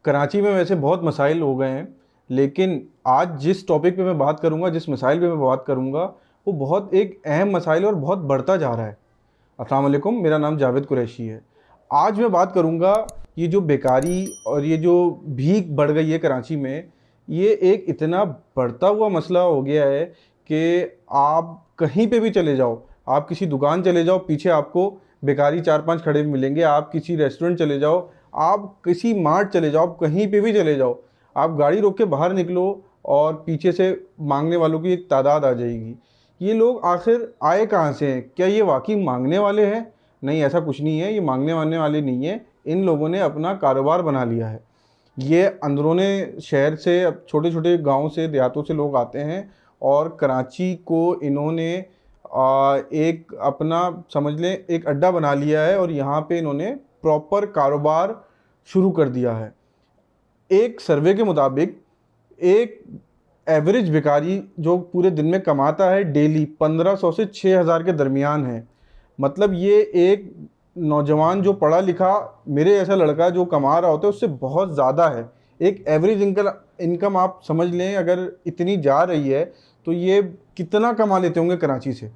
कराची में वैसे बहुत मसाइल हो गए हैं, लेकिन आज जिस टॉपिक पे मैं बात करूंगा, जिस मसाइल पे मैं बात करूंगा, वो बहुत एक अहम मसाइल और बहुत बढ़ता जा रहा है। अस्सलाम वालेकुम, मेरा नाम जावेद कुरैशी है। आज मैं बात करूंगा ये जो बेकारी और ये जो भीख बढ़ गई है कराची में, ये एक इतना बढ़ता हुआ मसला हो गया है कि आप कहीं पे भी चले जाओ, आप किसी दुकान चले जाओ, पीछे आपको बेकारी चार पांच खड़े मिलेंगे। आप किसी रेस्टोरेंट चले जाओ, आप किसी मार्ट चले जाओ, आप कहीं पे भी चले जाओ, आप गाड़ी रोक के बाहर निकलो और पीछे से मांगने वालों की एक तादाद आ जाएगी। ये लोग आखिर आए कहाँ से हैं? क्या ये वाकई मांगने वाले हैं? नहीं, ऐसा कुछ नहीं है, ये मांगने वाने वाले नहीं है। इन लोगों ने अपना कारोबार बना लिया है। ये अंदरूने शहर से, अब छोटे छोटे गाँव से, देहातों से लोग आते हैं और कराची को इन्होंने एक अपना, समझ लें, एक अड्डा बना लिया है और यहाँ पे इन्होंने प्रॉपर कारोबार शुरू कर दिया है। एक सर्वे के मुताबिक एक एवरेज भिखारी जो पूरे दिन में कमाता है डेली 1500 से 6000 के दरमियान है। मतलब ये एक नौजवान जो पढ़ा लिखा मेरे जैसा लड़का जो कमा रहा होता है उससे बहुत ज़्यादा है। एक एवरेज इनकम आप समझ लें, अगर इतनी जा रही है तो ये कितना कमा लेते होंगे कराची से।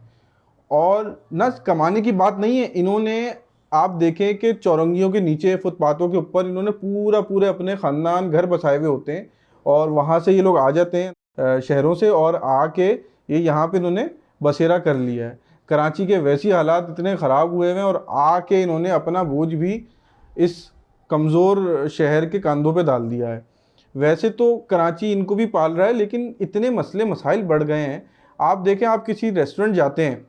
और न कमाने की बात नहीं है, इन्होंने, आप देखें कि चौरंगियों के नीचे, फुटपाथों के ऊपर इन्होंने पूरे अपने ख़ानदान घर बसाए हुए होते हैं और वहाँ से ये लोग आ जाते हैं शहरों से, और आके ये यहाँ पे इन्होंने बसेरा कर लिया है। कराची के वैसी हालात इतने ख़राब हुए हैं और आके इन्होंने अपना बोझ भी इस कमज़ोर शहर के कंधों पे डाल दिया है। वैसे तो कराची इनको भी पाल रहा है, लेकिन इतने मसले मसाइल बढ़ गए हैं। आप देखें, आप किसी रेस्टोरेंट जाते हैं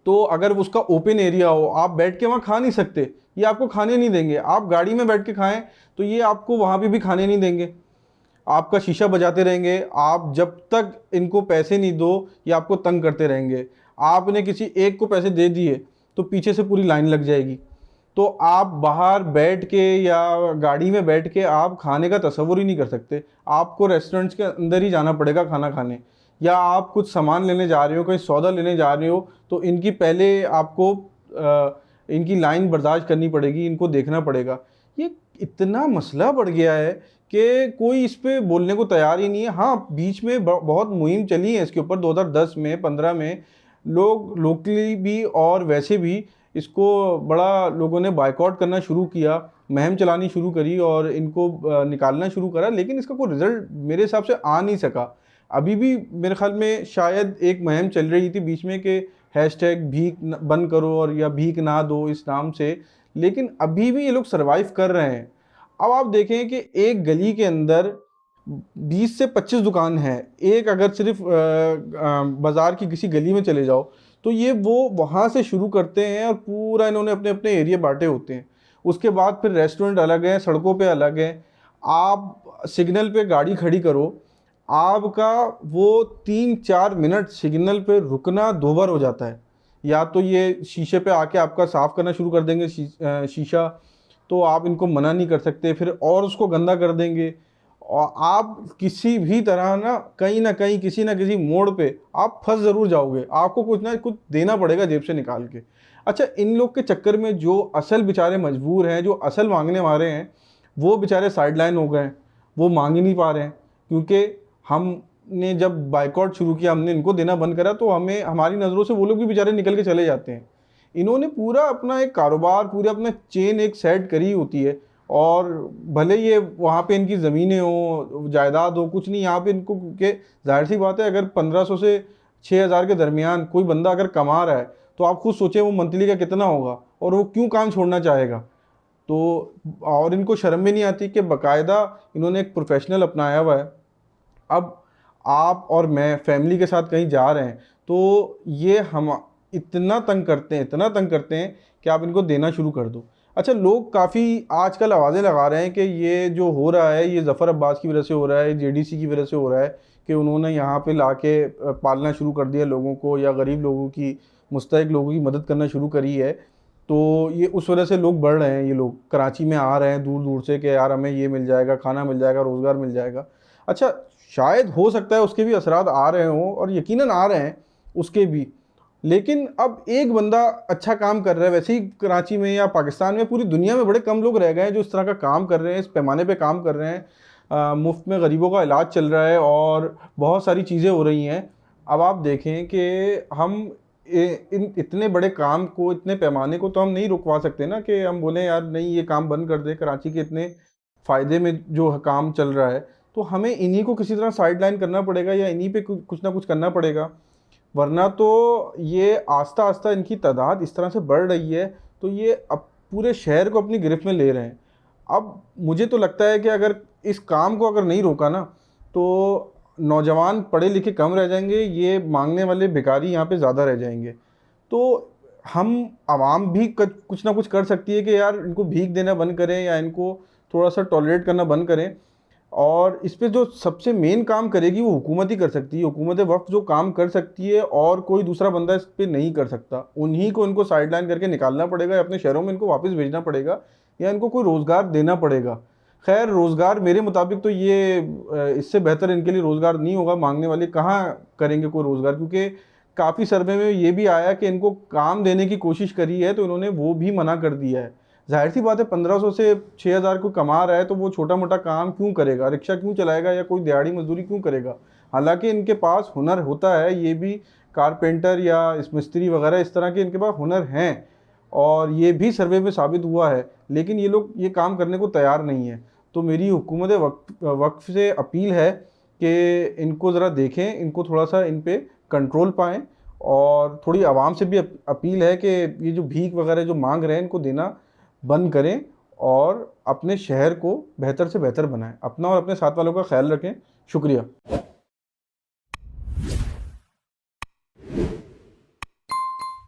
तो अगर उसका ओपन एरिया हो, आप बैठ के वहाँ खा नहीं सकते, ये आपको खाने नहीं देंगे। आप गाड़ी में बैठ के खाएं तो ये आपको वहाँ पे भी खाने नहीं देंगे, आपका शीशा बजाते रहेंगे। आप जब तक इनको पैसे नहीं दो, ये आपको तंग करते रहेंगे। आपने किसी एक को पैसे दे दिए तो पीछे से पूरी लाइन लग जाएगी। तो आप बाहर बैठ के या गाड़ी में बैठ के आप खाने का तसव्वुर ही नहीं कर सकते। आपको रेस्टोरेंट्स के अंदर ही जाना पड़ेगा खाना खाने, या आप कुछ सामान लेने जा रहे हो, कहीं सौदा लेने जा रहे हो, तो इनकी पहले आपको इनकी लाइन बर्दाश्त करनी पड़ेगी, इनको देखना पड़ेगा। ये इतना मसला बढ़ गया है कि कोई इस पे बोलने को तैयार ही नहीं है। हाँ, बीच में बहुत मुहिम चली है इसके ऊपर, 2010 में, 15 में लोग लोकली भी और वैसे भी इसको बड़ा लोगों ने बायकॉट करना शुरू किया, मुहिम चलानी शुरू करी और इनको निकालना शुरू करा, लेकिन इसका कोई रिज़ल्ट मेरे हिसाब से आ नहीं सका। अभी भी मेरे ख्याल में शायद एक मुहिम चल रही थी बीच में कि हैशटैग भीख बंद करो और या भीख ना दो इस नाम से, लेकिन अभी भी ये लोग सरवाइव कर रहे हैं। अब आप देखें कि एक गली के अंदर 20 से 25 दुकान है। एक अगर सिर्फ बाज़ार की किसी गली में चले जाओ तो ये वो वहाँ से शुरू करते हैं और पूरा इन्होंने अपने अपने एरिया बांटे होते हैं। उसके बाद फिर रेस्टोरेंट अलग है, सड़कों पे अलग है। आप सिग्नल पे गाड़ी खड़ी करो, आपका वो 3-4 मिनट सिग्नल पे रुकना 2 बार हो जाता है। या तो ये शीशे पे आके आपका साफ़ करना शुरू कर देंगे शीशा, तो आप इनको मना नहीं कर सकते, फिर और उसको गंदा कर देंगे। और आप किसी भी तरह ना कहीं किसी ना किसी मोड़ पे आप फंस ज़रूर जाओगे, आपको कुछ ना कुछ देना पड़ेगा जेब से निकाल के। अच्छा, इन लोग के चक्कर में जो असल बेचारे मजबूर हैं, जो असल मांगने वाले हैं, वो बेचारे साइड लाइन हो गए हैं, वो मांग ही नहीं पा रहे हैं। क्योंकि हमने जब बाइकआउट शुरू किया, हमने इनको देना बंद करा, तो हमें, हमारी नज़रों से वो लोग भी बेचारे निकल के चले जाते हैं। इन्होंने पूरा अपना एक कारोबार, पूरा अपना चेन एक सेट करी होती है, और भले ये वहाँ पे इनकी ज़मीनें हो, जायदाद हो, कुछ नहीं यहाँ पे इनको, क्योंकि जाहिर सी बात है, अगर 1500 से 6000 के दरमियान कोई बंदा अगर कमा रहा है तो आप खुद सोचें वो मंथली का कितना होगा और वो क्यों काम छोड़ना चाहेगा। तो और इनको शर्म भी नहीं आती कि बाकायदा इन्होंने एक प्रोफेशनल अपनाया हुआ है। अब आप और मैं फैमिली के साथ कहीं जा रहे हैं तो ये हम इतना तंग करते हैं, इतना तंग करते हैं कि आप इनको देना शुरू कर दो। अच्छा, लोग काफ़ी आजकल आवाज़ें लगा रहे हैं कि ये जो हो रहा है ये ज़फ़र अब्बास की वजह से हो रहा है, जेडीसी की वजह से हो रहा है, कि उन्होंने यहाँ पे लाके पालना शुरू कर दिया लोगों को, या गरीब लोगों की, मुस्तहिक लोगों की मदद करना शुरू करी है। तो ये उस वजह से लोग बढ़ रहे हैं, ये लोग कराची में आ रहे हैं दूर दूर से कि यार हमें ये मिल जाएगा, खाना मिल जाएगा, रोज़गार मिल जाएगा। अच्छा, शायद हो सकता है उसके भी असरात आ रहे हों, और यकीनन आ रहे हैं उसके भी, लेकिन अब एक बंदा अच्छा काम कर रहा है, वैसे ही कराची में या पाकिस्तान में, पूरी दुनिया में बड़े कम लोग रह गए हैं जो इस तरह का काम कर रहे हैं, इस पैमाने पे काम कर रहे हैं। मुफ्त में गरीबों का इलाज चल रहा है और बहुत सारी चीज़ें हो रही हैं। अब आप देखें कि हम इन इतने बड़े काम को, इतने पैमाने को तो हम नहीं रुकवा सकते ना कि हम बोलें यार नहीं ये काम बंद कर दे। कराची के इतने फ़ायदे में जो काम चल रहा है, तो हमें इन्हीं को किसी तरह साइड लाइन करना पड़ेगा या इन्हीं पे कुछ ना कुछ करना पड़ेगा, वरना तो ये आस्ता आस्ता इनकी तादाद इस तरह से बढ़ रही है तो ये अब पूरे शहर को अपनी गिरफ्त में ले रहे हैं। अब मुझे तो लगता है कि अगर इस काम को अगर नहीं रोका ना, तो नौजवान पढ़े लिखे कम रह जाएंगे, ये मांगने वाले भिखारी यहाँ पे ज़्यादा रह जाएंगे। तो हम आवाम भी कुछ ना कुछ कर सकती है कि यार इनको भीख देना बंद करें या इनको थोड़ा सा टॉलरेट करना बंद करें। और इस पे जो सबसे मेन काम करेगी वो हुकूमत ही कर सकती है। हुकूमत वक्त जो काम कर सकती है और कोई दूसरा बंदा इस पे नहीं कर सकता, उन्हीं को इनको साइडलाइन करके निकालना पड़ेगा या अपने शहरों में इनको वापस भेजना पड़ेगा या इनको कोई रोज़गार देना पड़ेगा। खैर रोज़गार मेरे मुताबिक तो ये इससे बेहतर इनके लिए रोज़गार नहीं होगा। मांगने वाले कहाँ करेंगे कोई रोज़गार, क्योंकि काफ़ी सर्वे में ये भी आया कि इनको काम देने की कोशिश करी है तो इन्होंने वो भी मना कर दिया है। ज़ाहिर सी बात है, 1500 से 6000 को कमा रहा है तो वो छोटा मोटा काम क्यों करेगा, रिक्शा क्यों चलाएगा या कोई दिहाड़ी मजदूरी क्यों करेगा। हालांकि इनके पास हुनर होता है, ये भी कारपेंटर या इस मिस्त्री वगैरह इस तरह के इनके पास हुनर हैं और ये भी सर्वे में साबित हुआ है, लेकिन ये लोग ये काम करने को तैयार नहीं है। तो मेरी हुकूमत वक्फ से अपील है कि इनको ज़रा देखें, इनको थोड़ा सा इन पे कंट्रोल पाएँ। और थोड़ी आवाम से भी अपील है कि ये जो भीख वगैरह जो मांग रहे हैं इनको देना बंद करें और अपने शहर को बेहतर से बेहतर बनाएं। अपना और अपने साथ वालों का ख्याल रखें। शुक्रिया।